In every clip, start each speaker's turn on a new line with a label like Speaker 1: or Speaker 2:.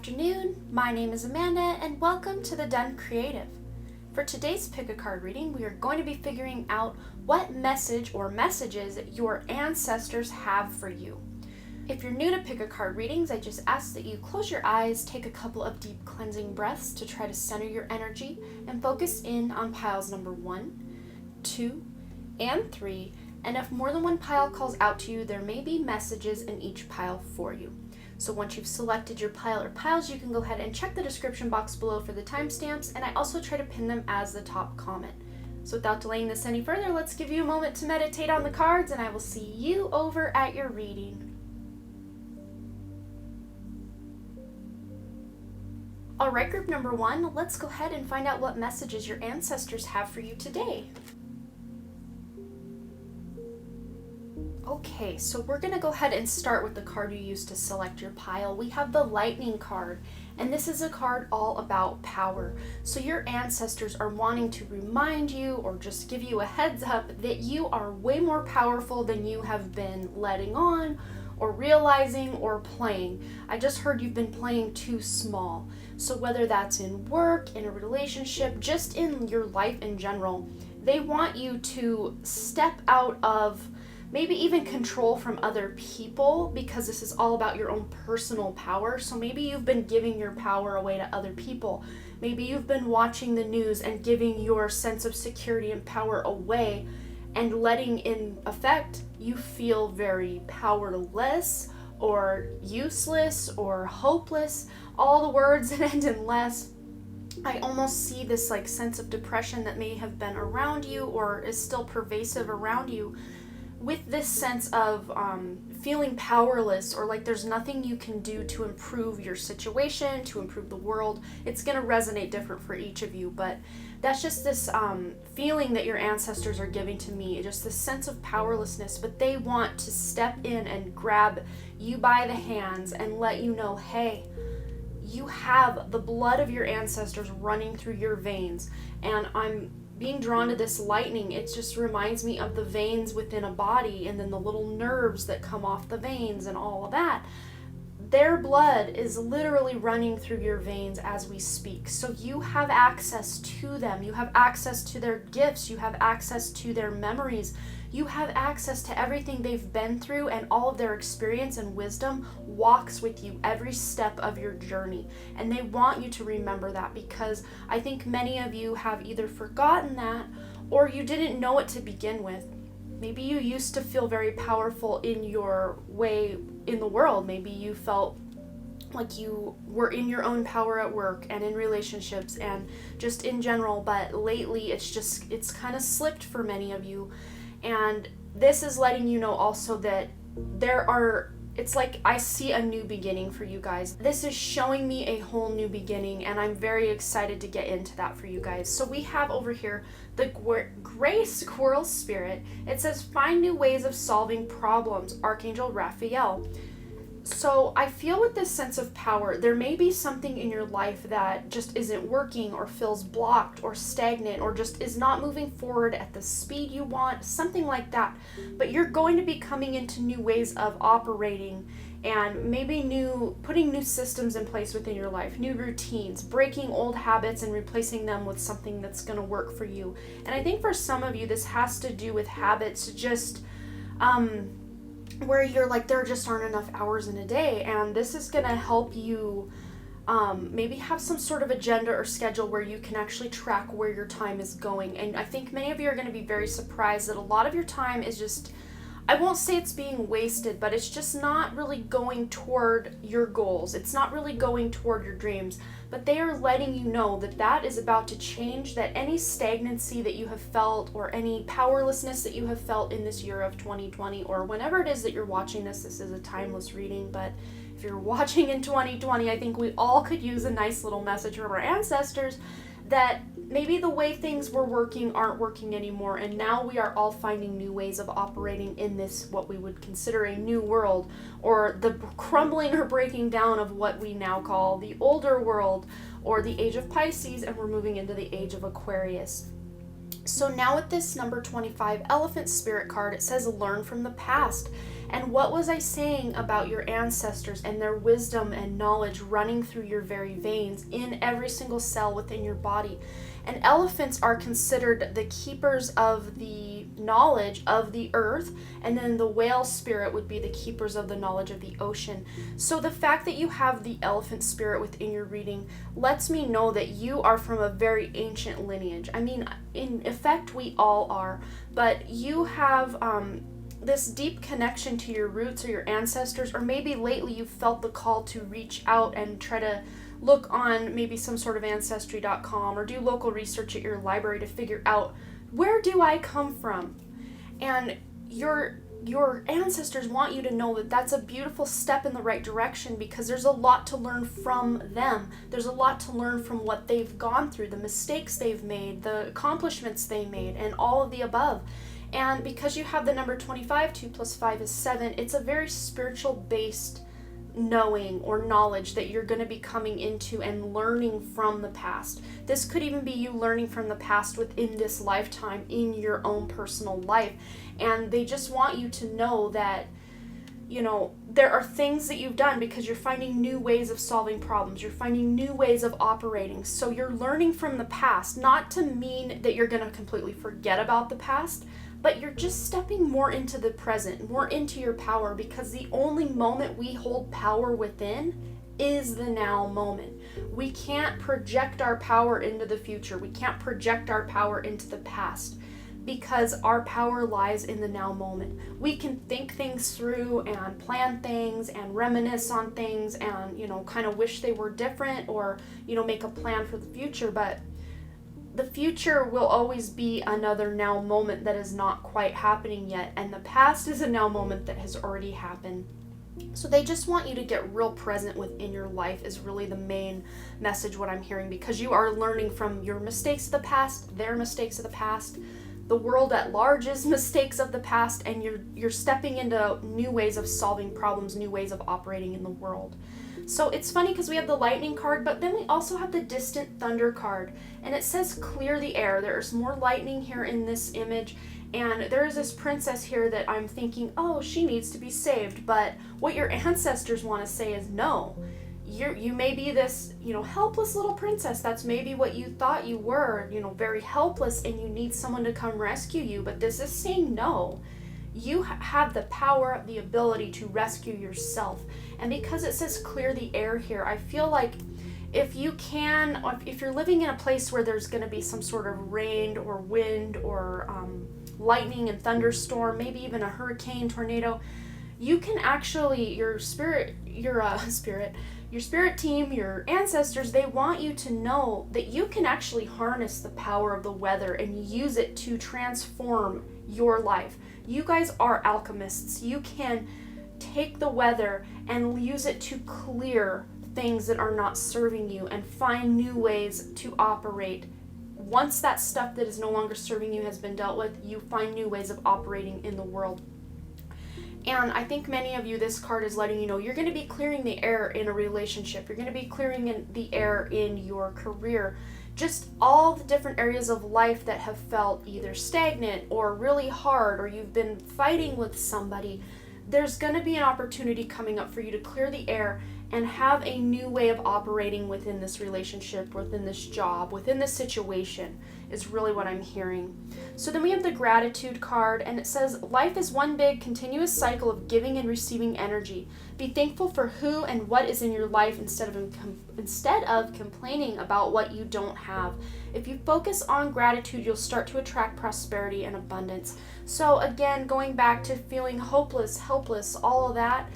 Speaker 1: afternoon, my name is Amanda and welcome to the Done Creative. For today's pick a card reading, we are going to be figuring out what message or messages your ancestors have for you. If you're new to pick a card readings, I just ask that you close your eyes, take a couple of deep cleansing breaths to try to center your energy and focus in on piles number 1, 2, and 3. And if more than one pile calls out to you, there may be messages in each pile for you. So once you've selected your pile or piles, you can go ahead and check the description box below for the timestamps, and I also try to pin them as the top comment. So without delaying this any further, let's give you a moment to meditate on the cards, and I will see you over at your reading. Alright, group number 1, let's go ahead and find out what messages your ancestors have for you today. Okay, so we're going to go ahead and start with the card you used to select your pile. We have the Lightning card, and this is a card all about power. So your ancestors are wanting to remind you or just give you a heads up that you are way more powerful than you have been letting on or realizing or playing. I just heard you've been playing too small. So whether that's in work, in a relationship, just in your life in general, they want you to step out of maybe even control from other people, because this is all about your own personal power. So maybe you've been giving your power away to other people. Maybe you've been watching the news and giving your sense of security and power away and letting in effect you feel very powerless or useless or hopeless. All the words that end in less. I almost see this like sense of depression that may have been around you or is still pervasive around you, with this sense of feeling powerless or like there's nothing you can do to improve your situation, to improve the world. It's going to resonate different for each of you, but that's just this feeling that your ancestors are giving to me, just this sense of powerlessness, but they want to step in and grab you by the hands and let you know, hey, you have the blood of your ancestors running through your veins. And I'm being drawn to this lightning. It just reminds me of the veins within a body and then the little nerves that come off the veins and all of that. Their blood is literally running through your veins as we speak. So you have access to them. You have access to their gifts. You have access to their memories. You have access to everything they've been through, and all of their experience and wisdom walks with you every step of your journey. And they want you to remember that, because I think many of you have either forgotten that or you didn't know it to begin with. Maybe you used to feel very powerful in your way in the world. Maybe you felt like you were in your own power at work and in relationships and just in general, but lately it's kind of slipped for many of you. And this is letting you know also that it's like I see a new beginning for you guys. This is showing me a whole new beginning, and I'm very excited to get into that for you guys. So we have over here the Gray Squirrel Spirit. It says, find new ways of solving problems, Archangel Raphael. So I feel with this sense of power, there may be something in your life that just isn't working or feels blocked or stagnant or just is not moving forward at the speed you want, something like that. But you're going to be coming into new ways of operating and maybe putting new systems in place within your life, new routines, breaking old habits and replacing them with something that's going to work for you. And I think for some of you, this has to do with habits, just where you're like, there just aren't enough hours in a day, and this is going to help you maybe have some sort of agenda or schedule where you can actually track where your time is going. And I think many of you are going to be very surprised that a lot of your time is just, I won't say it's being wasted, but it's just not really going toward your goals. It's not really going toward your dreams, but they are letting you know that that is about to change, that any stagnancy that you have felt or any powerlessness that you have felt in this year of 2020, or whenever it is that you're watching this is a timeless reading, but if you're watching in 2020, I think we all could use a nice little message from our ancestors that maybe the way things were working aren't working anymore, and now we are all finding new ways of operating in this, what we would consider a new world, or the crumbling or breaking down of what we now call the older world, or the age of Pisces, and we're moving into the age of Aquarius. So now with this number 25 Elephant Spirit card, it says learn from the past. And what was I saying about your ancestors and their wisdom and knowledge running through your very veins in every single cell within your body? And elephants are considered the keepers of the knowledge of the earth, and then the whale spirit would be the keepers of the knowledge of the ocean. So the fact that you have the elephant spirit within your reading lets me know that you are from a very ancient lineage. I mean, in effect, we all are, but you have this deep connection to your roots or your ancestors, or maybe lately you've felt the call to reach out and try to look on maybe some sort of ancestry.com or do local research at your library to figure out, where do I come from? And your ancestors want you to know that that's a beautiful step in the right direction, because there's a lot to learn from them. There's a lot to learn from what they've gone through, the mistakes they've made, the accomplishments they made, and all of the above. And because you have the number 25, 2 plus 5 is 7, it's a very spiritual based knowing or knowledge that you're going to be coming into and learning from the past. This could even be you learning from the past within this lifetime in your own personal life. And they just want you to know that, you know, there are things that you've done because you're finding new ways of solving problems. You're finding new ways of operating. So you're learning from the past, not to mean that you're going to completely forget about the past, but you're just stepping more into the present, more into your power, because the only moment we hold power within is the now moment. We can't project our power into the future. We can't project our power into the past, because our power lies in the now moment. We can think things through and plan things and reminisce on things and, you know, kind of wish they were different, or, you know, make a plan for the future, but the future will always be another now moment that is not quite happening yet, and the past is a now moment that has already happened. So they just want you to get real present within your life is really the main message what I'm hearing, because you are learning from your mistakes of the past, their mistakes of the past, the world at large's mistakes of the past, and you're stepping into new ways of solving problems, new ways of operating in the world. So it's funny because we have the lightning card, but then we also have the distant thunder card, and it says clear the air. There's more lightning here in this image, and there is this princess here that I'm thinking, oh, she needs to be saved. But what your ancestors want to say is, no, you may be this, you know, helpless little princess. That's maybe what you thought you were, you know, very helpless, and you need someone to come rescue you. But this is saying no. You have the power, the ability to rescue yourself. And because it says clear the air here, I feel like if you're living in a place where there's going to be some sort of rain or wind or lightning and thunderstorm, maybe even a hurricane, tornado, you can actually, your spirit team, your ancestors, they want you to know that you can actually harness the power of the weather and use it to transform your life. You guys are alchemists. You can take the weather and use it to clear things that are not serving you and find new ways to operate. Once that stuff that is no longer serving you has been dealt with, you find new ways of operating in the world. And I think many of you, this card is letting you know you're going to be clearing the air in a relationship. You're going to be clearing the air in your career. Just all the different areas of life that have felt either stagnant or really hard, or you've been fighting with somebody. There's going to be an opportunity coming up for you to clear the air and have a new way of operating within this relationship, within this job, within this situation, is really what I'm hearing. So then we have the gratitude card, and it says, life is one big continuous cycle of giving and receiving energy. Be thankful for who and what is in your life instead of complaining about what you don't have. If you focus on gratitude, you'll start to attract prosperity and abundance. So again, going back to feeling hopeless, helpless, all of that,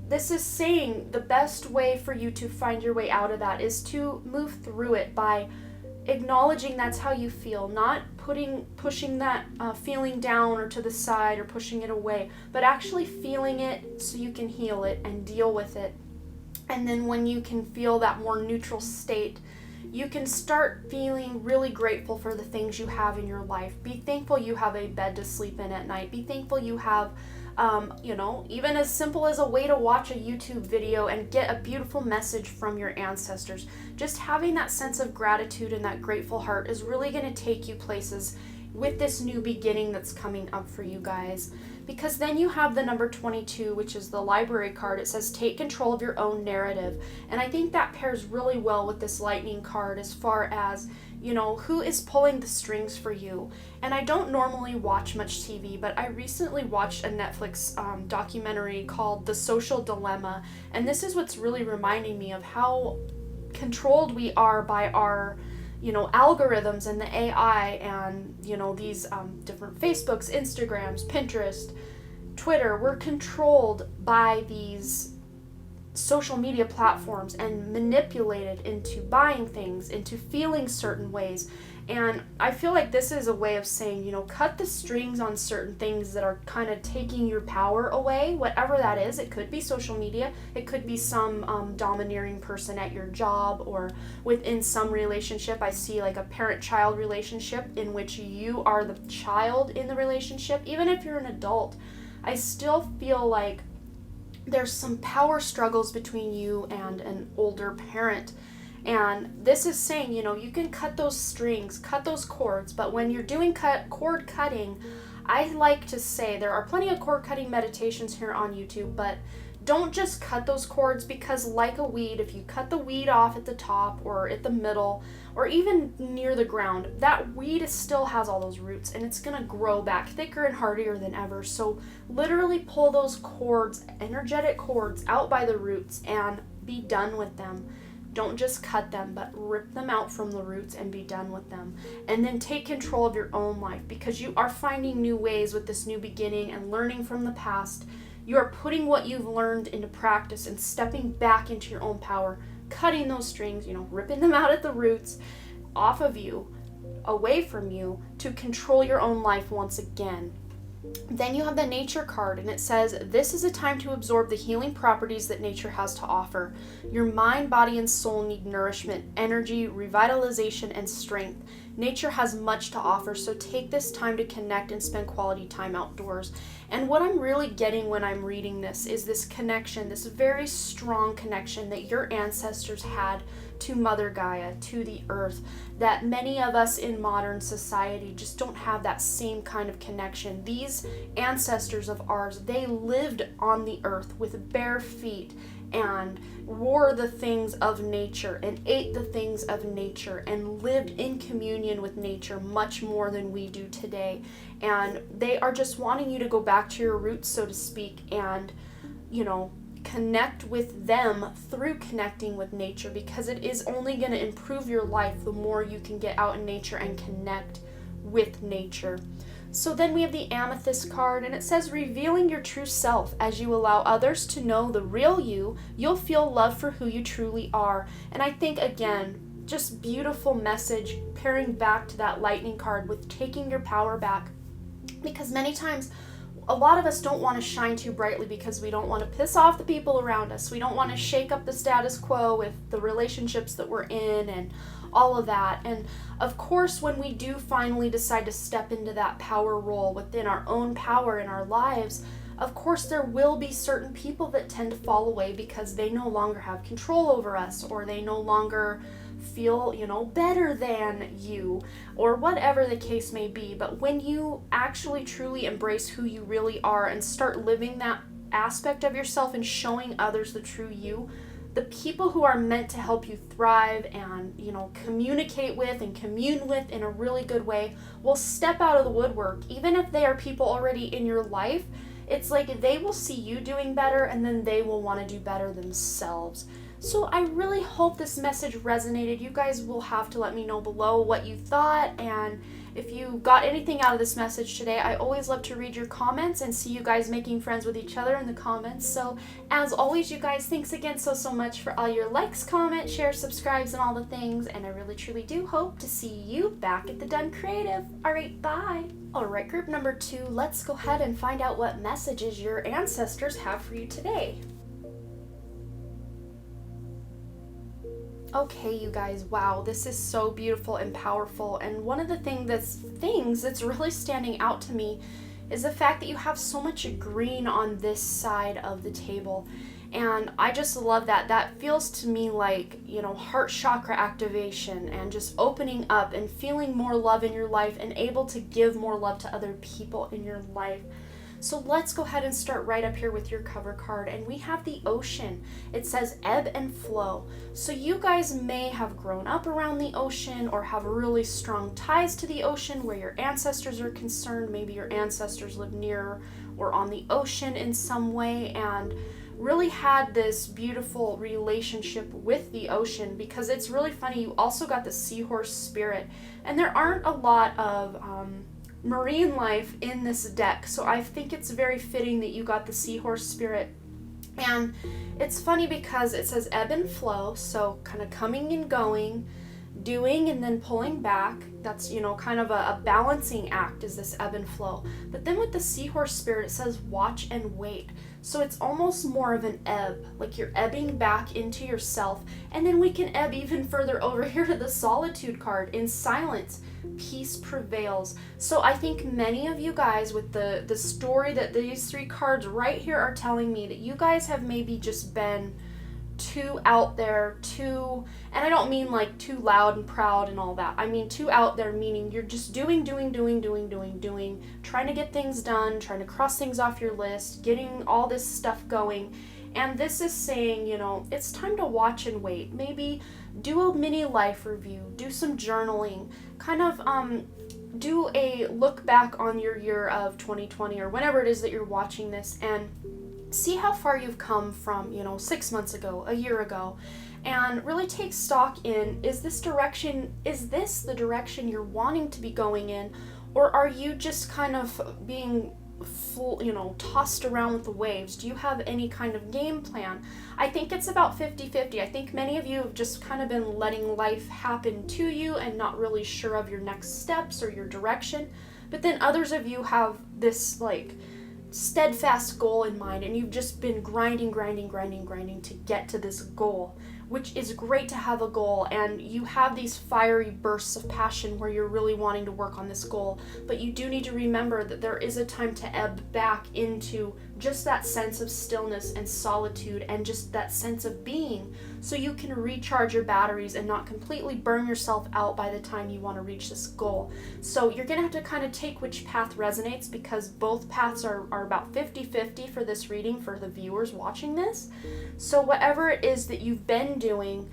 Speaker 1: this is saying the best way for you to find your way out of that is to move through it by acknowledging that's how you feel, not pushing that feeling down or to the side or pushing it away, but actually feeling it so you can heal it and deal with it. And then when you can feel that more neutral state, you can start feeling really grateful for the things you have in your life. Be thankful you have a bed to sleep in at night. Be thankful you have even as simple as a way to watch a YouTube video and get a beautiful message from your ancestors. Just having that sense of gratitude and that grateful heart is really going to take you places with this new beginning that's coming up for you guys. Because then you have the number 22, which is the library card. It says take control of your own narrative. And I think that pairs really well with this lightning card as far as, you know, who is pulling the strings for you. And I don't normally watch much TV, but I recently watched a Netflix documentary called The Social Dilemma. And this is what's really reminding me of how controlled we are by our, you know, algorithms and the AI and, you know, these different Facebooks, Instagrams, Pinterest, Twitter. We're controlled by these social media platforms and manipulated into buying things, into feeling certain ways. And I feel like this is a way of saying, you know, cut the strings on certain things that are kind of taking your power away, whatever that is. It could be social media. It could be some domineering person at your job or within some relationship. I see like a parent-child relationship in which you are the child in the relationship. Even if you're an adult, I still feel like there's some power struggles between you and an older parent. And this is saying, you know, you can cut those strings, cut those cords, but when you're doing cord cutting, I like to say there are plenty of cord cutting meditations here on YouTube, but don't just cut those cords, because like a weed, if you cut the weed off at the top or at the middle or even near the ground, that weed still has all those roots and it's going to grow back thicker and hardier than ever. So literally pull those cords, energetic cords, out by the roots and be done with them. Don't just cut them, but rip them out from the roots and be done with them. And then take control of your own life, because you are finding new ways with this new beginning and learning from the past. You are putting what you've learned into practice and stepping back into your own power, cutting those strings, you know, ripping them out at the roots, off of you, away from you, to control your own life once again. Then you have the nature card, and it says, this is a time to absorb the healing properties that nature has to offer. Your mind, body, and soul need nourishment, energy, revitalization, and strength. Nature has much to offer, so take this time to connect and spend quality time outdoors. And what I'm really getting when I'm reading this is this connection, this very strong connection that your ancestors had to Mother Gaia, to the earth, that many of us in modern society just don't have that same kind of connection. These ancestors of ours, they lived on the earth with bare feet and wore the things of nature and ate the things of nature and lived in communion with nature much more than we do today. And they are just wanting you to go back to your roots, so to speak, and, you know, connect with them through connecting with nature, because it is only going to improve your life the more you can get out in nature and connect with nature. So then we have the amethyst card, and it says, revealing your true self. As you allow others to know the real you, you'll feel love for who you truly are. And I think, again, just beautiful message pairing back to that lightning card with taking your power back, because many times a lot of us don't want to shine too brightly because we don't want to piss off the people around us. We don't want to shake up the status quo with the relationships that we're in and all of that. And of course, when we do finally decide to step into that power role within our own power in our lives, of course there will be certain people that tend to fall away because they no longer have control over us, or they no longer feel, you know, better than you, or whatever the case may be. But when you actually truly embrace who you really are and start living that aspect of yourself and showing others the true you, the people who are meant to help you thrive and, you know, communicate with and commune with in a really good way will step out of the woodwork. Even if they are people already in your life, it's like they will see you doing better and then they will want to do better themselves. So I really hope this message resonated. You guys will have to let me know below what you thought, and if you got anything out of this message today. I always love to read your comments and see you guys making friends with each other in the comments. So as always, you guys, thanks again so much for all your likes, comments, shares, subscribes, and all the things. And I really truly do hope to see you back at the Done Creative. All right, bye. All right, group number 2, let's go ahead and find out what messages your ancestors have for you today. Okay, you guys, wow, this is so beautiful and powerful. And one of the things that's really standing out to me is the fact that you have so much green on this side of the table. And I just love that. That feels to me like, heart chakra activation and just opening up and feeling more love in your life and able to give more love to other people in your life. So let's go ahead and start right up here with your cover card. And we have the ocean. It says ebb and flow. So you guys may have grown up around the ocean or have really strong ties to the ocean where your ancestors are concerned. Maybe your ancestors live near or on the ocean in some way and really had this beautiful relationship with the ocean, because it's really funny. You also got the seahorse spirit, and there aren't a lot of marine life in this deck, so I think it's very fitting that you got the seahorse spirit. And it's funny because it says ebb and flow, so kind of coming and going, doing and then pulling back. That's, kind of a balancing act is this ebb and flow. But then with the seahorse spirit, it says watch and wait. So it's almost more of an ebb, like you're ebbing back into yourself. And then we can ebb even further over here to the solitude card. In silence, peace prevails. So I think many of you guys, with the story that these three cards right here are telling me, that you guys have maybe just been too out there, and I don't mean like too loud and proud and all that. I mean too out there, meaning you're just doing, trying to get things done, trying to cross things off your list, getting all this stuff going. And this is saying, it's time to watch and wait. Maybe do a mini life review, do some journaling, kind of do a look back on your year of 2020 or whenever it is that you're watching this, and see how far you've come from, 6 months ago, a year ago, and really take stock in, is this the direction you're wanting to be going in, or are you just kind of being tossed around with the waves? Do you have any kind of game plan? I think it's about 50-50. I think many of you have just kind of been letting life happen to you and not really sure of your next steps or your direction. But then others of you have this steadfast goal in mind, and you've just been grinding to get to this goal, which is great to have a goal, and you have these fiery bursts of passion where you're really wanting to work on this goal. But you do need to remember that there is a time to ebb back into just that sense of stillness and solitude and just that sense of being, so you can recharge your batteries and not completely burn yourself out by the time you want to reach this goal. So you're going to have to kind of take which path resonates, because both paths are about 50-50 for this reading for the viewers watching this. So whatever it is that you've been doing,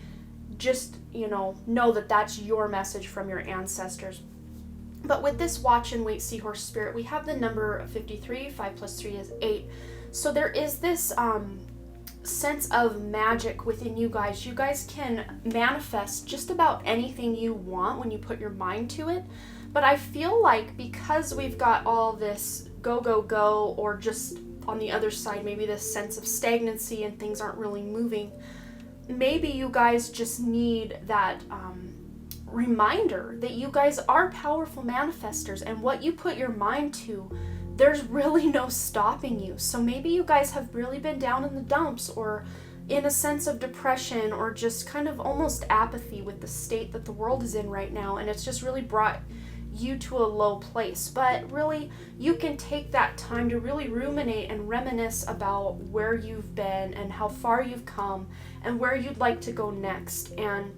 Speaker 1: just, know that that's your message from your ancestors. But with this watch and wait seahorse spirit, we have the number 53. 5 plus 3 is 8. So there is this sense of magic within you guys. You guys can manifest just about anything you want when you put your mind to it. But I feel like because we've got all this go, or just on the other side, maybe this sense of stagnancy and things aren't really moving, maybe you guys just need that reminder that you guys are powerful manifestors, and what you put your mind to, there's really no stopping you. So maybe you guys have really been down in the dumps, or in a sense of depression, or just kind of almost apathy with the state that the world is in right now, and it's just really brought you to a low place. But really, you can take that time to really ruminate and reminisce about where you've been and how far you've come and where you'd like to go next. And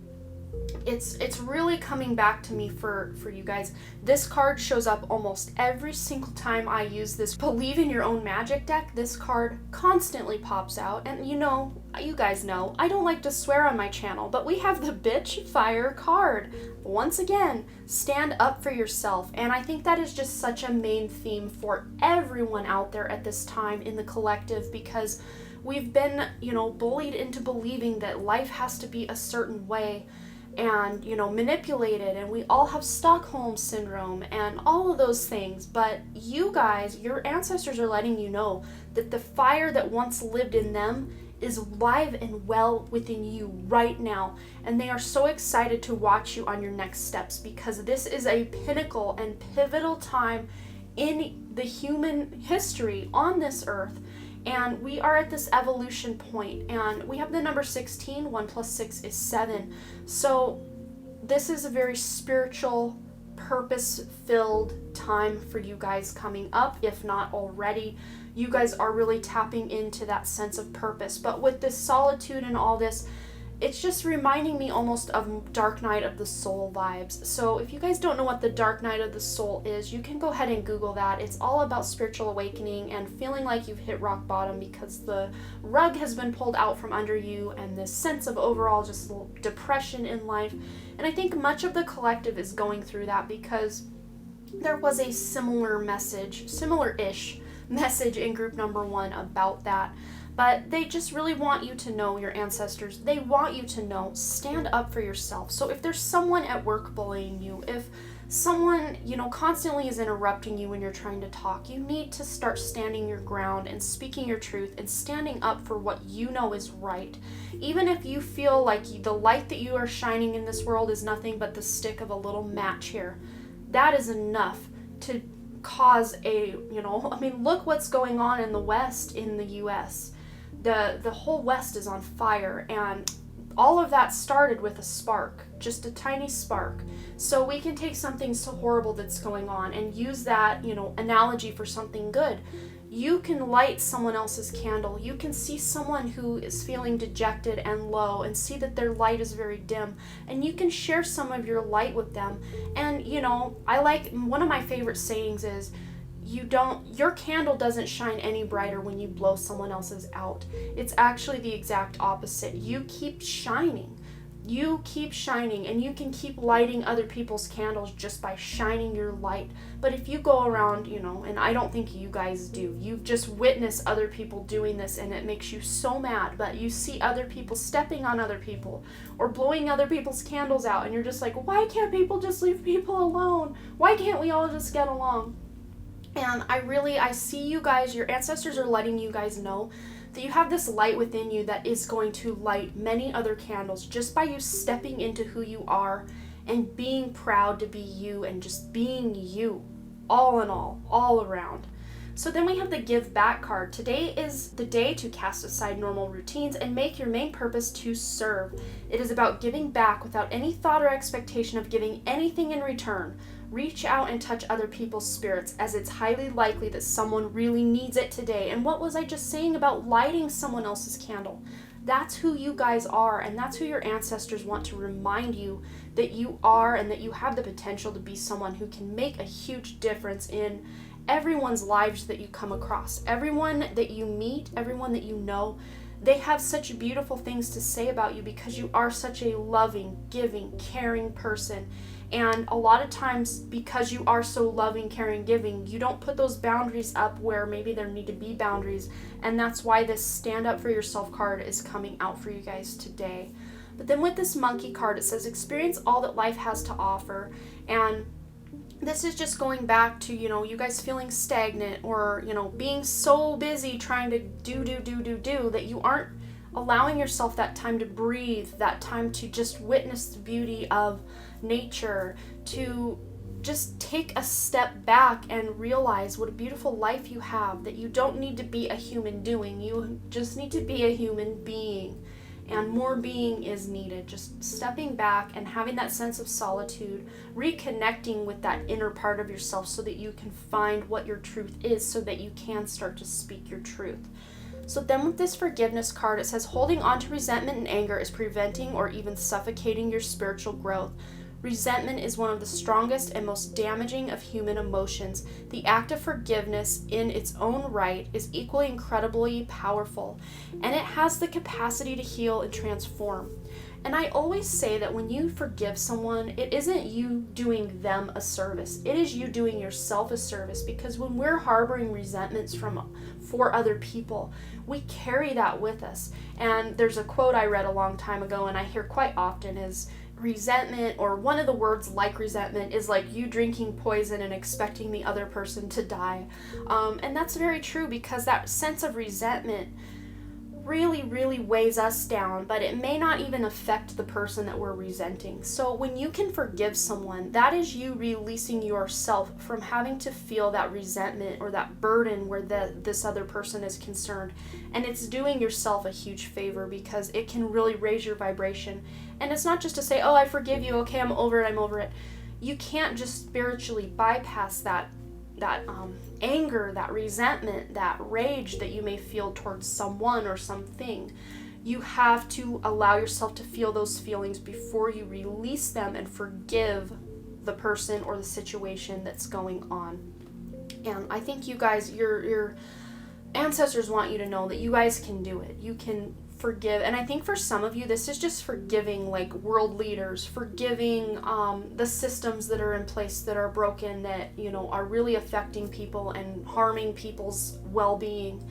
Speaker 1: it's really coming back to me for you guys. This card shows up almost every single time I use this Believe in Your Own Magic deck. This card constantly pops out, and you guys know I don't like to swear on my channel, but we have the Bitch Fire card. Once again, stand up for yourself, and I think that is just such a main theme for everyone out there at this time in the collective, because we've been, bullied into believing that life has to be a certain way, and manipulated, and we all have Stockholm syndrome and all of those things. But you guys, your ancestors are letting you know that the fire that once lived in them is alive and well within you right now, and they are so excited to watch you on your next steps, because this is a pinnacle and pivotal time in the human history on this earth. And we are at this evolution point, and we have the number 16. 1 plus 6 is 7. So this is a very spiritual, purpose-filled time for you guys coming up, if not already. You guys are really tapping into that sense of purpose. But with this solitude and all this, it's just reminding me almost of Dark Night of the Soul vibes. So if you guys don't know what the Dark Night of the Soul is, you can go ahead and Google that. It's all about spiritual awakening and feeling like you've hit rock bottom because the rug has been pulled out from under you, and this sense of overall just depression in life. And I think much of the collective is going through that because there was a similar-ish message in group number 1 about that. But they just really want you to know, your ancestors, they want you to know, stand up for yourself. So if there's someone at work bullying you, if someone, constantly is interrupting you when you're trying to talk, you need to start standing your ground and speaking your truth and standing up for what you know is right. Even if you feel like the light that you are shining in this world is nothing but the stick of a little match here, that is enough to cause look what's going on in the West, in the US. The whole West is on fire, and all of that started with a spark, just a tiny spark. So we can take something so horrible that's going on and use that, analogy for something good. You can light someone else's candle. You can see someone who is feeling dejected and low and see that their light is very dim, and you can share some of your light with them. And I like, one of my favorite sayings is, your candle doesn't shine any brighter when you blow someone else's out. It's actually the exact opposite. You keep shining. You keep shining, and you can keep lighting other people's candles just by shining your light. But if you go around, and I don't think you guys do, you just witness other people doing this and it makes you so mad, but you see other people stepping on other people or blowing other people's candles out, and you're just like, why can't people just leave people alone? Why can't we all just get along? And I see you guys, your ancestors are letting you guys know that you have this light within you that is going to light many other candles just by you stepping into who you are and being proud to be you and just being you, all in all around. So then we have the Give Back card. Today is the day to cast aside normal routines and make your main purpose to serve. It is about giving back without any thought or expectation of giving anything in return. Reach out and touch other people's spirits, as it's highly likely that someone really needs it today. And what was I just saying about lighting someone else's candle? That's who you guys are, and that's who your ancestors want to remind you that you are, and that you have the potential to be someone who can make a huge difference in everyone's lives that you come across. Everyone that you meet, everyone that you know, they have such beautiful things to say about you because you are such a loving, giving, caring person. And a lot of times, because you are so loving, caring, giving, you don't put those boundaries up where maybe there need to be boundaries. And that's why this Stand Up For Yourself card is coming out for you guys today. But then with this Monkey card, it says experience all that life has to offer. And this is just going back to, you guys feeling stagnant or, being so busy trying to do that you aren't allowing yourself that time to breathe, that time to just witness the beauty of nature, to just take a step back and realize what a beautiful life you have, that you don't need to be a human doing, you just need to be a human being. And more being is needed, just stepping back and having that sense of solitude, reconnecting with that inner part of yourself so that you can find what your truth is, so that you can start to speak your truth. So then with this Forgiveness card, it says holding on to resentment and anger is preventing or even suffocating your spiritual growth. Resentment is one of the strongest and most damaging of human emotions. The act of forgiveness in its own right is equally incredibly powerful, and it has the capacity to heal and transform. And I always say that when you forgive someone, it isn't you doing them a service. It is you doing yourself a service, because when we're harboring resentments for other people, we carry that with us. And there's a quote I read a long time ago and I hear quite often is, resentment, or one of the words like resentment, is like you drinking poison and expecting the other person to die. And that's very true, because that sense of resentment really weighs us down, but it may not even affect the person that we're resenting. So when you can forgive someone, that is you releasing yourself from having to feel that resentment or that burden where this other person is concerned. And it's doing yourself a huge favor, because it can really raise your vibration. And it's not just to say, oh, I forgive you, okay, I'm over it. you can't just spiritually bypass that anger, that resentment, that rage that you may feel towards someone or something. You have to allow yourself to feel those feelings before you release them and forgive the person or the situation that's going on. And I think you guys, your ancestors want you to know that you guys can do it. You can forgive. And I think for some of you, this is just forgiving like world leaders, forgiving the systems that are in place that are broken, that, you know, are really affecting people and harming people's well-being.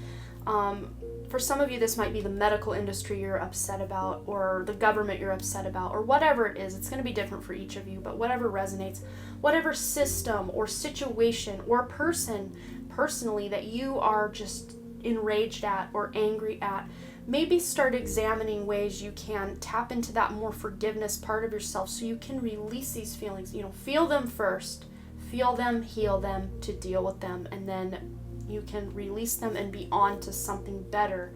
Speaker 1: For some of you, this might be the medical industry you're upset about, or the government you're upset about, or whatever it is. It's going to be different for each of you, but whatever resonates, whatever system or situation or person personally that you are just enraged at or angry at, maybe start examining ways you can tap into that more forgiveness part of yourself so you can release these feelings. You know, feel them first, feel them, heal them, to deal with them, and then you can release them and be on to something better.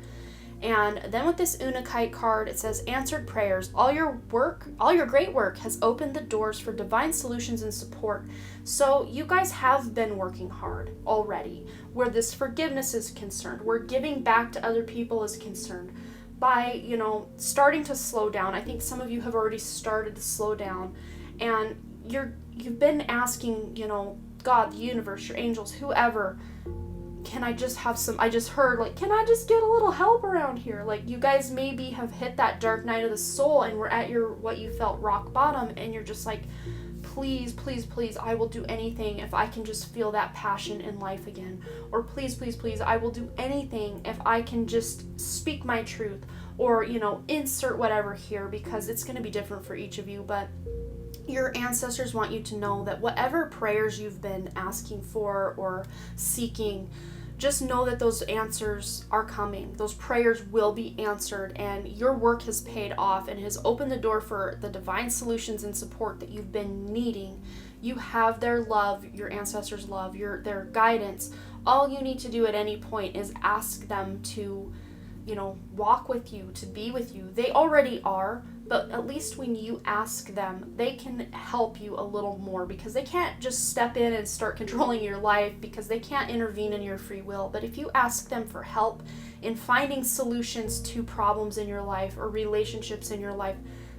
Speaker 1: And then with this Unakite card, it says, answered prayers. All your great work has opened the doors for divine solutions and support. So you guys have been working hard already where this forgiveness is concerned, where giving back to other people is concerned. By, you know, starting to slow down. I think some of you have already started to slow down, and you've been asking, you know, God, the universe, your angels, whoever, can I just have some, I just heard, like, can I just get a little help around here? Like, you guys maybe have hit that dark night of the soul and we're at your, what you felt rock bottom, and you're just like, please, please, please, I will do anything if I can just feel that passion in life again. Or please, please, please, I will do anything if I can just speak my truth, or, you know, insert whatever here, because it's going to be different for each of you. But your ancestors want you to know that whatever prayers you've been asking for or seeking, just know that those answers are coming. Those prayers will be answered, and your work has paid off and has opened the door for the divine solutions and support that you've been needing. You have their love, your ancestors' love, their guidance. All you need to do at any point is ask them to, you know, walk with you, to be with you. They already are, but at least when you ask them, they can help you a little more, because they can't just step in and start controlling your life, because they can't intervene in your free will. But if you ask them for help in finding solutions to problems in your life or relationships in your life,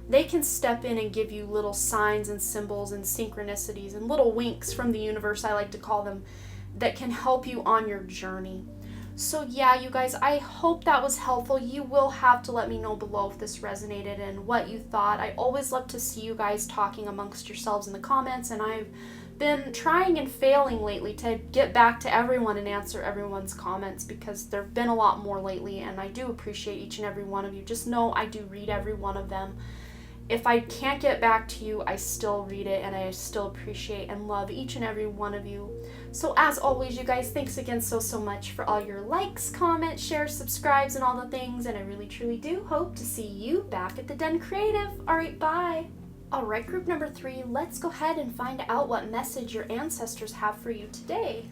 Speaker 1: they can step in and give you little signs and symbols and synchronicities and little winks from the universe, I like to call them, that can help you on your journey. So yeah, you guys, I hope that was helpful. You will have to let me know below if this resonated and what you thought. I always love to see you guys talking amongst yourselves in the comments, and I've been trying and failing lately to get back to everyone and answer everyone's comments, because there have been a lot more lately, and I do appreciate each and every one of you. Just know I do read every one of them. If I can't get back to you, I still read it, and I still appreciate and love each and every one of you. So as always, you guys, thanks again so much for all your likes, comments, shares, subscribes, and all the things, and I really truly do hope to see you back at the Den Creative. Alright, bye! Alright, group number 3, let's go ahead and find out what message your ancestors have for you today.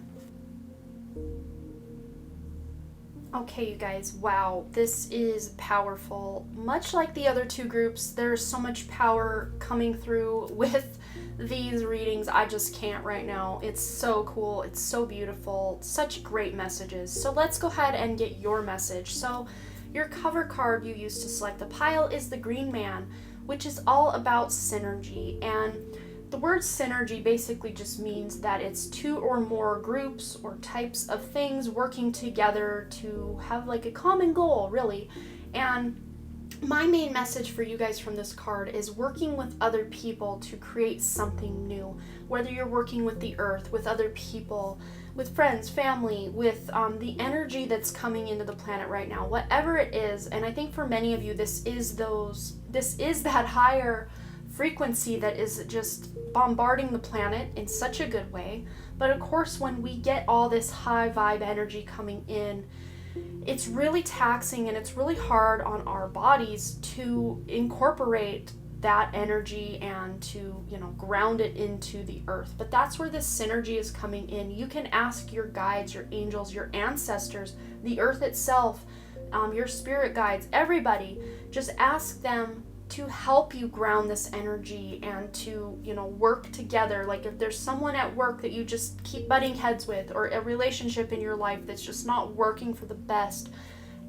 Speaker 1: Okay, you guys, wow, this is powerful. Much like the other two groups, there's so much power coming through with these readings. I just can't right now. It's so cool. It's so beautiful. Such great messages. So let's go ahead and get your message. So your cover card you used to select the pile is the Green Man, which is all about synergy. And the word synergy basically just means that it's two or more groups or types of things working together to have like a common goal, really. And my main message for you guys from this card is working with other people to create something new. Whether you're working with the earth, with other people, with friends, family, with the energy that's coming into the planet right now, whatever it is. And I think for many of you, this is that higher frequency that is just bombarding the planet in such a good way. But of course, when we get all this high vibe energy coming in, it's really taxing and it's really hard on our bodies to incorporate that energy and to, you know, ground it into the earth. But that's where this synergy is coming in. You can ask your guides, your angels, your ancestors, the earth itself, your spirit guides, everybody, just ask them to help you ground this energy and to, work together. Like if there's someone at work that you just keep butting heads with, or a relationship in your life that's just not working for the best,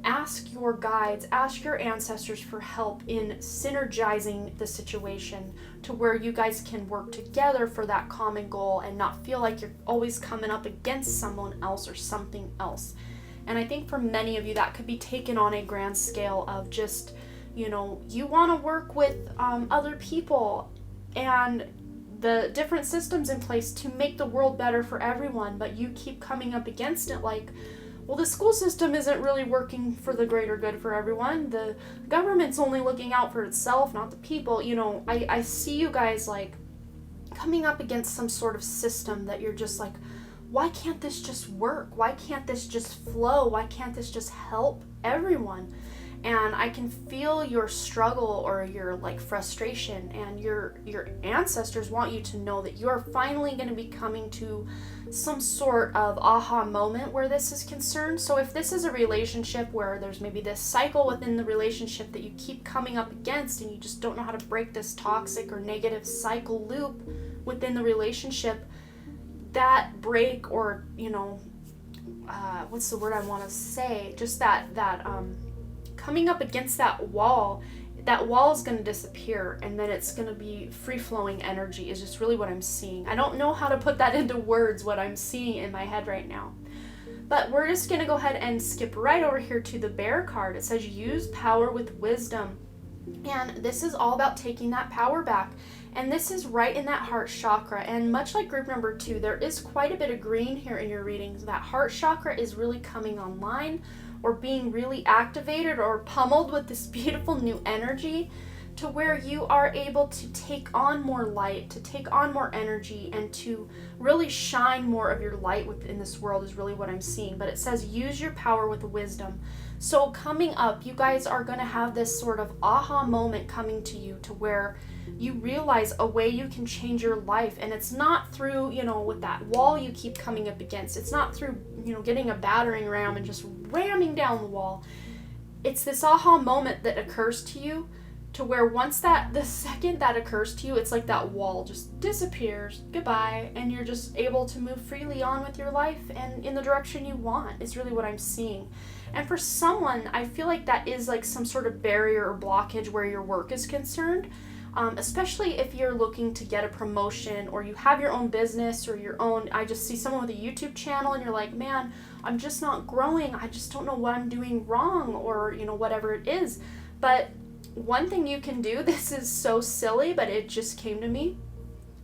Speaker 1: ask your guides, ask your ancestors for help in synergizing the situation to where you guys can work together for that common goal and not feel like you're always coming up against someone else or something else. And I think for many of you that could be taken on a grand scale of just, you want to work with other people and the different systems in place to make the world better for everyone, but you keep coming up against it like, well, the school system isn't really working for the greater good for everyone. The government's only looking out for itself, not the people. I see you guys like coming up against some sort of system that you're just like, why can't this just work? Why can't this just flow? Why can't this just help everyone? And I can feel your struggle or your like frustration, and your ancestors want you to know that you're finally going to be coming to some sort of aha moment where this is concerned. So if this is a relationship where there's maybe this cycle within the relationship that you keep coming up against and you just don't know how to break this toxic or negative cycle loop within the relationship, that break, or what's the word I want to say, just that coming up against that wall is going to disappear, and then it's going to be free-flowing energy is just really what I'm seeing. I don't know how to put that into words, what I'm seeing in my head right now. But we're just going to go ahead and skip right over here to the Bear card. It says use power with wisdom. And this is all about taking that power back. And this is right in that heart chakra. And much like group number 2, there is quite a bit of green here in your readings. That heart chakra is really coming online, or being really activated or pummeled with this beautiful new energy, to where you are able to take on more light, to take on more energy, and to really shine more of your light within this world is really what I'm seeing. But it says use your power with wisdom. So coming up, you guys are going to have this sort of aha moment coming to you, to where you realize a way you can change your life. And it's not through, with that wall you keep coming up against. It's not through, getting a battering ram and just ramming down the wall. It's this aha moment that occurs to you, to where the second that occurs to you, it's like that wall just disappears, goodbye, and you're just able to move freely on with your life and in the direction you want, is really what I'm seeing. And for someone, I feel like that is like some sort of barrier or blockage where your work is concerned. Especially if you're looking to get a promotion, or you have your own business, or I just see someone with a YouTube channel and you're like, man, I'm just not growing. I just don't know what I'm doing wrong, or, whatever it is. But one thing you can do, this is so silly, but it just came to me.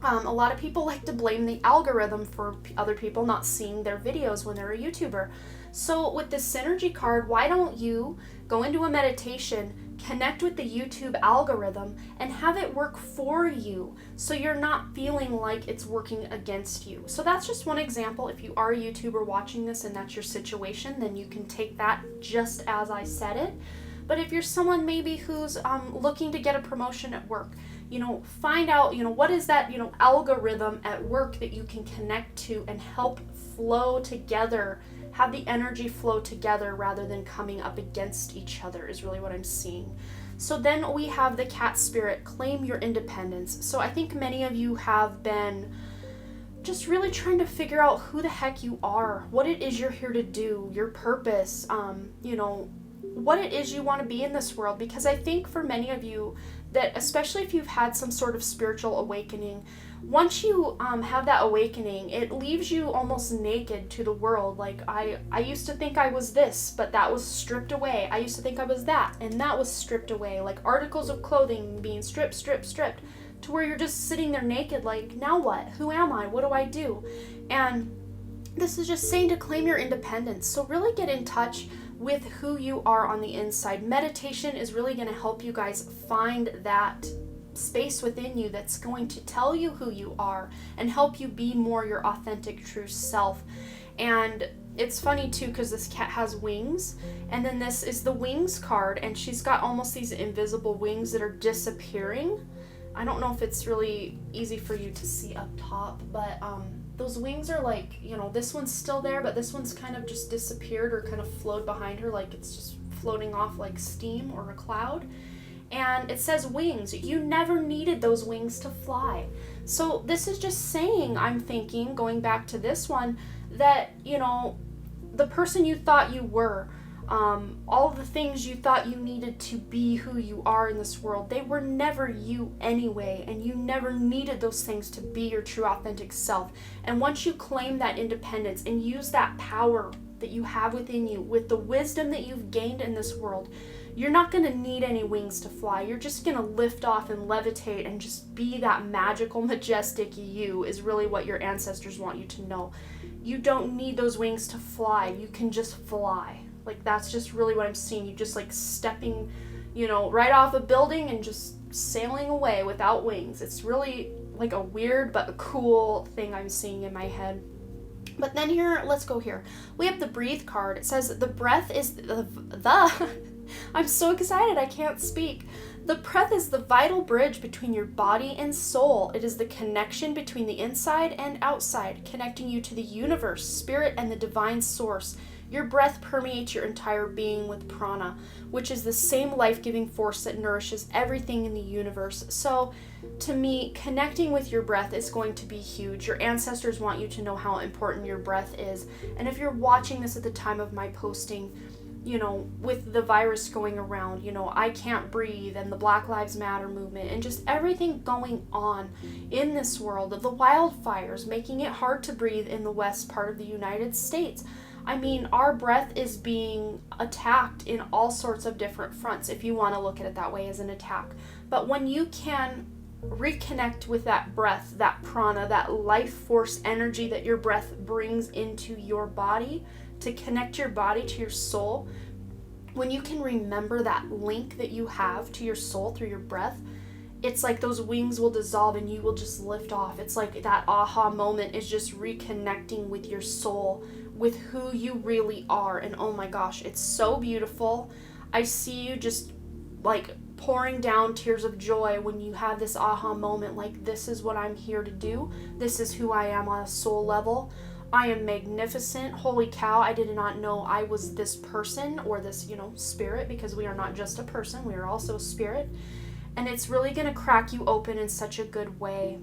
Speaker 1: A lot of people like to blame the algorithm for other people not seeing their videos when they're a YouTuber. So with this Synergy card, why don't you go into a meditation, connect with the YouTube algorithm, and have it work for you, so you're not feeling like it's working against you. So that's just one example. If you are a YouTuber watching this and that's your situation, then you can take that just as I said it. But if you're someone maybe who's looking to get a promotion at work, find out, what is that, algorithm at work that you can connect to and help flow together, have the energy flow together rather than coming up against each other, is really what I'm seeing. So then we have the cat spirit, claim your independence. So I think many of you have been just really trying to figure out who the heck you are, what it is you're here to do, your purpose, what it is you want to be in this world. Because I think for many of you, that especially if you've had some sort of spiritual awakening, once you have that awakening, it leaves you almost naked to the world. Like I used to think I was this, but that was stripped away. I used to think I was that, and that was stripped away. Like articles of clothing being stripped, to where you're just sitting there naked, like, now what? Who am I? What do I do? And this is just saying to claim your independence. So really get in touch with who you are on the inside. Meditation is really going to help you guys find that space within you that's going to tell you who you are and help you be more your authentic, true self. And it's funny too, because this cat has wings, and then this is the wings card, and she's got almost these invisible wings that are disappearing. I don't know if it's really easy for you to see up top, but those wings are like, this one's still there, but this one's kind of just disappeared or kind of flowed behind her, like it's just floating off like steam or a cloud. And it says wings. You never needed those wings to fly. So this is just saying, I'm thinking, going back to this one, that, you know, the person you thought you were, all the things you thought you needed to be who you are in this world, they were never you anyway, and you never needed those things to be your true authentic self. And once you claim that independence and use that power that you have within you with the wisdom that you've gained in this world, you're not going to need any wings to fly. You're just going to lift off and levitate and just be that magical, majestic you, is really what your ancestors want you to know. You don't need those wings to fly. You can just fly. Like, that's just really what I'm seeing. You just like stepping, you know, right off a building and just sailing away without wings. It's really like a weird but a cool thing I'm seeing in my head. But then here, let's go here. We have the breathe card. It says the breath is the I'm so excited, I can't speak. The breath is the vital bridge between your body and soul. It is the connection between the inside and outside, connecting you to the universe, spirit, and the divine source. Your breath permeates your entire being with prana, which is the same life-giving force that nourishes everything in the universe. So, to me, connecting with your breath is going to be huge. Your ancestors want you to know how important your breath is. And if you're watching this at the time of my posting, you know, with the virus going around, you know, I can't breathe, and the Black Lives Matter movement, and just everything going on in this world, the wildfires making it hard to breathe in the west part of the United States. I mean, our breath is being attacked in all sorts of different fronts, if you want to look at it that way, as an attack. But when you can reconnect with that breath, that prana, that life force energy that your breath brings into your body, to connect your body to your soul, when you can remember that link that you have to your soul through your breath, it's like those wings will dissolve and you will just lift off. It's like that aha moment is just reconnecting with your soul, with who you really are. And oh my gosh, it's so beautiful. I see you just like pouring down tears of joy when you have this aha moment, like, this is what I'm here to do. This is who I am on a soul level. I am magnificent. Holy cow, I did not know I was this person or this, you know, spirit, because we are not just a person, we are also a spirit. And it's really going to crack you open in such a good way.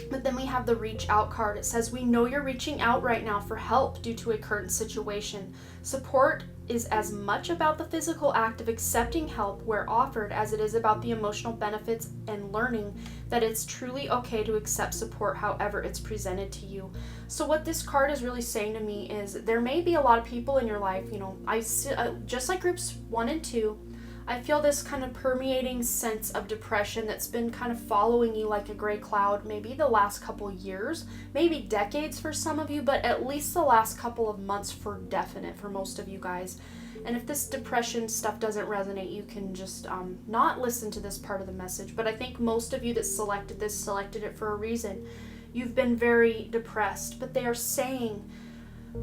Speaker 1: But then we have the reach out card. It says, we know you're reaching out right now for help due to a current situation. Support is as much about the physical act of accepting help where offered as it is about the emotional benefits and learning that it's truly okay to accept support however it's presented to you. So what this card is really saying to me is there may be a lot of people in your life, you know, I see, just like groups 1 and 2, I feel this kind of permeating sense of depression that's been kind of following you like a gray cloud, maybe the last couple years, maybe decades for some of you, but at least the last couple of months for definite for most of you guys. And if this depression stuff doesn't resonate, you can just not listen to this part of the message. But I think most of you that selected this selected it for a reason. You've been very depressed, but they are saying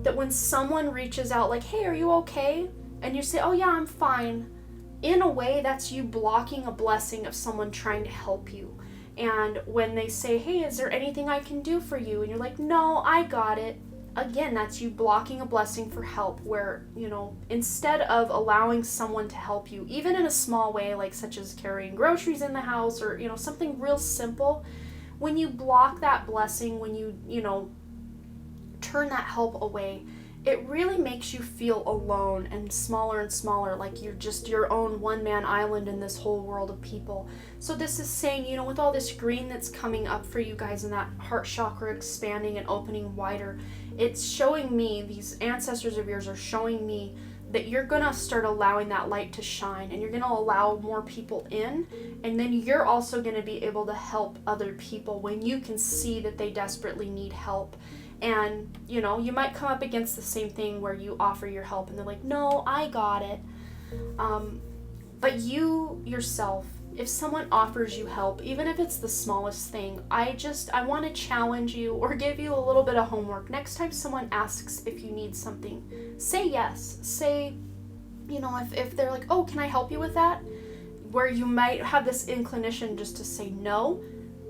Speaker 1: that when someone reaches out like, hey, are you okay? And you say, oh yeah, I'm fine. In a way, that's you blocking a blessing of someone trying to help you. And when they say, hey, is there anything I can do for you? And you're like, no, I got it. Again, that's you blocking a blessing for help, where, you know, instead of allowing someone to help you, even in a small way, like such as carrying groceries in the house or, you know, something real simple, when you block that blessing, when you know, turn that help away, it really makes you feel alone and smaller, like you're just your own one-man island in this whole world of people. So this is saying, you know, with all this green that's coming up for you guys and that heart chakra expanding and opening wider, it's showing me, these ancestors of yours are showing me that you're going to start allowing that light to shine, and you're going to allow more people in, and then you're also going to be able to help other people when you can see that they desperately need help. And, you know, you might come up against the same thing where you offer your help and they're like, no, I got it. But you yourself, if someone offers you help, even if it's the smallest thing, I want to challenge you or give you a little bit of homework. Next time someone asks if you need something, say yes. Say, you know, if they're like, oh, can I help you with that? Where you might have this inclination just to say no,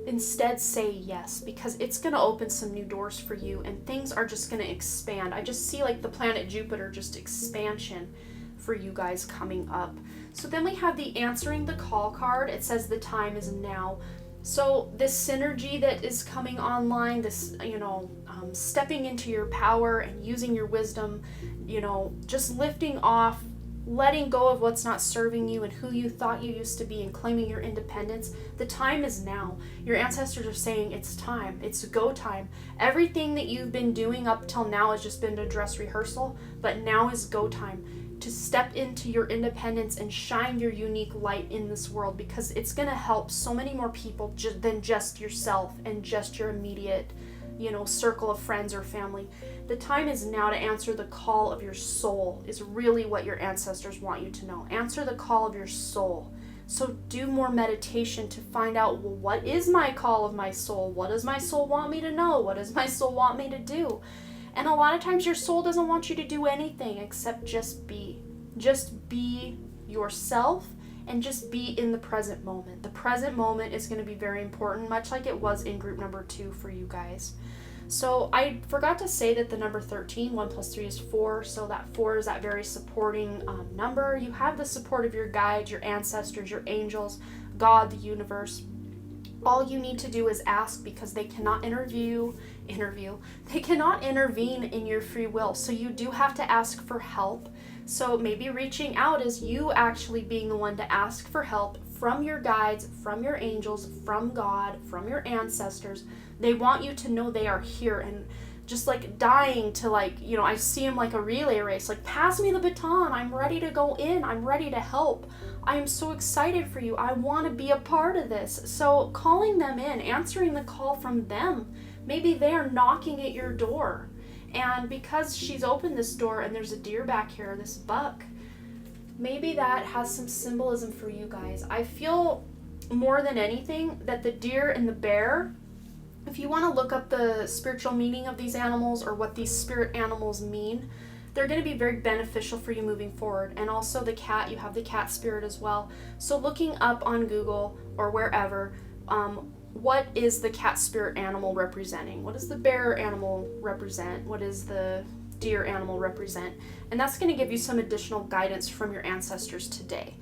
Speaker 1: instead say yes, because it's going to open some new doors for you and things are just going to expand. I just see like the planet Jupiter, just expansion for you guys coming up. So then we have the answering the call card. It says the time is now. So this synergy that is coming online, this, stepping into your power and using your wisdom, just lifting off, letting go of what's not serving you and who you thought you used to be, and claiming your independence. The time is now. Your ancestors are saying it's time. It's go time. Everything that you've been doing up till now has just been a dress rehearsal, but now is go time to step into your independence and shine your unique light in this world, because it's going to help so many more people than just yourself and just your immediate circle of friends or family. The time is now to answer the call of your soul, is really what your ancestors want you to know. Answer the call of your soul. So do more meditation to find out, well, what is my call of my soul? What does my soul want me to know? What does my soul want me to do? And a lot of times your soul doesn't want you to do anything except just be. Just be yourself and just be in the present moment. The present moment is going to be very important, much like it was in group number 2 for you guys. So I forgot to say that the number 13, 1 plus 3 is 4. So that 4 is that very supporting number. You have the support of your guides, your ancestors, your angels, God, the universe. All you need to do is ask, because they cannot they cannot intervene in your free will. So you do have to ask for help. So maybe reaching out is you actually being the one to ask for help from your guides, from your angels, from God, from your ancestors. They want you to know they are here, and just like dying to I see them like a relay race, like, pass me the baton. I'm ready to go in. I'm ready to help. I am so excited for you. I want to be a part of this. So calling them in, answering the call from them. Maybe they are knocking at your door. And because she's opened this door and there's a deer back here, this buck, maybe that has some symbolism for you guys. I feel more than anything that the deer and the bear, if you want to look up the spiritual meaning of these animals or what these spirit animals mean, they're going to be very beneficial for you moving forward. And also the cat, you have the cat spirit as well. So looking up on Google or wherever, what is the cat spirit animal representing? What does the bear animal represent? What does the deer animal represent? And that's going to give you some additional guidance from your ancestors today.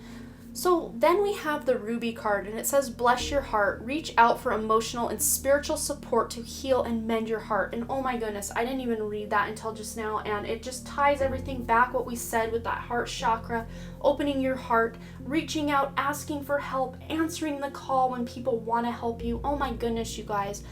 Speaker 1: So then we have the Ruby card, and it says, bless your heart. Reach out for emotional and spiritual support to heal and mend your heart. And oh my goodness, I didn't even read that until just now, and it just ties everything back, what we said with that heart chakra, opening your heart, reaching out, asking for help, answering the call when people want to help you. Oh my goodness, you guys.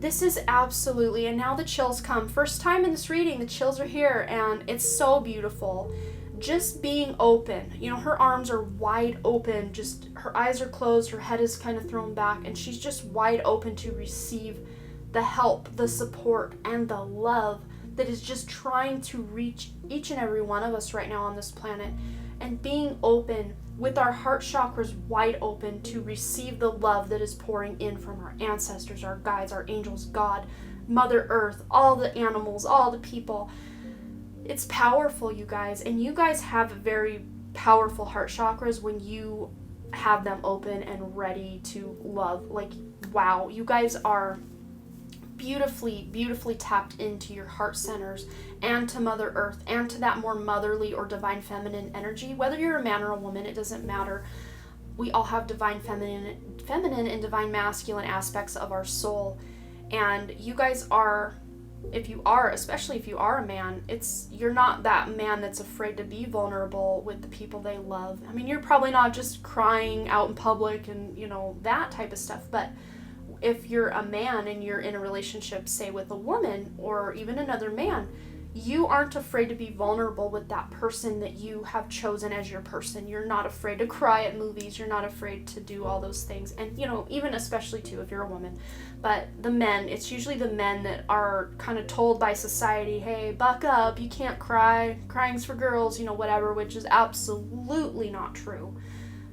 Speaker 1: This is absolutely, and now the chills come. First time in this reading, the chills are here, and it's so beautiful. Just being open, her arms are wide open, just her eyes are closed, her head is kind of thrown back, and she's just wide open to receive the help, the support, and the love that is just trying to reach each and every one of us right now on this planet. And being open with our heart chakras wide open to receive the love that is pouring in from our ancestors, our guides, our angels, God, Mother Earth, all the animals, all the people. It's powerful, you guys, and you guys have very powerful heart chakras when you have them open and ready to love. Like, wow, you guys are beautifully, beautifully tapped into your heart centers and to Mother Earth and to that more motherly or divine feminine energy. Whether you're a man or a woman, it doesn't matter. We all have divine feminine and divine masculine aspects of our soul, and you guys are, especially if you are a man, you're not that man that's afraid to be vulnerable with the people they love. I mean, you're probably not just crying out in public and, that type of stuff. But if you're a man and you're in a relationship, say with a woman or even another man, you aren't afraid to be vulnerable with that person that you have chosen as your person. You're not afraid to cry at movies. You're not afraid to do all those things. And, even especially too, if you're a woman. But the men, it's usually the men that are kind of told by society, hey, buck up, you can't cry, crying's for girls, whatever, which is absolutely not true.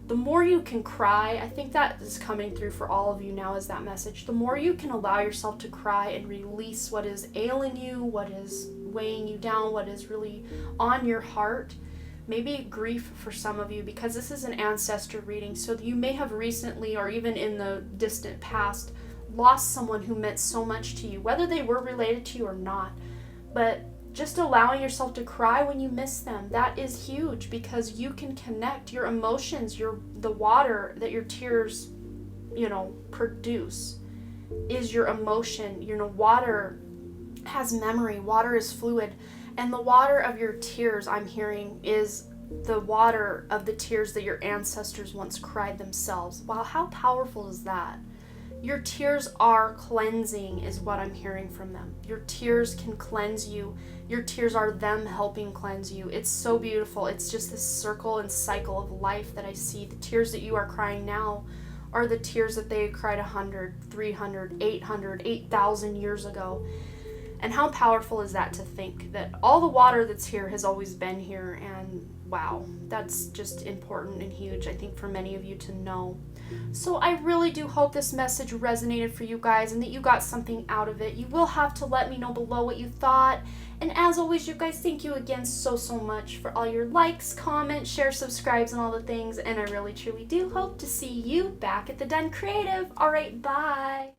Speaker 1: The more you can cry, I think that is coming through for all of you now as that message. The more you can allow yourself to cry and release what is ailing you, what is weighing you down, what is really on your heart. Maybe grief for some of you, because this is an ancestor reading. So you may have recently, or even in the distant past, lost someone who meant so much to you, whether they were related to you or not. But just allowing yourself to cry when you miss them. That is huge, because you can connect your emotions, the water that your tears, produce is your emotion. Water has memory, water is fluid, and the water of your tears, I'm hearing, is the water of the tears that your ancestors once cried themselves. Wow, how powerful is that? Your tears are cleansing, is what I'm hearing from them. Your tears can cleanse you. Your tears are them helping cleanse you. It's so beautiful. It's just this circle and cycle of life that I see. The tears that you are crying now are the tears that they cried 100, 300, 800, 8,000 years ago. And how powerful is that to think that all the water that's here has always been here? And wow, that's just important and huge, I think, for many of you to know. So I really do hope this message resonated for you guys and that you got something out of it. You will have to let me know below what you thought. And as always, you guys, thank you again so much for all your likes, comments, shares, subscribes, and all the things. And I really, truly do hope to see you back at the Den Creative. All right, bye.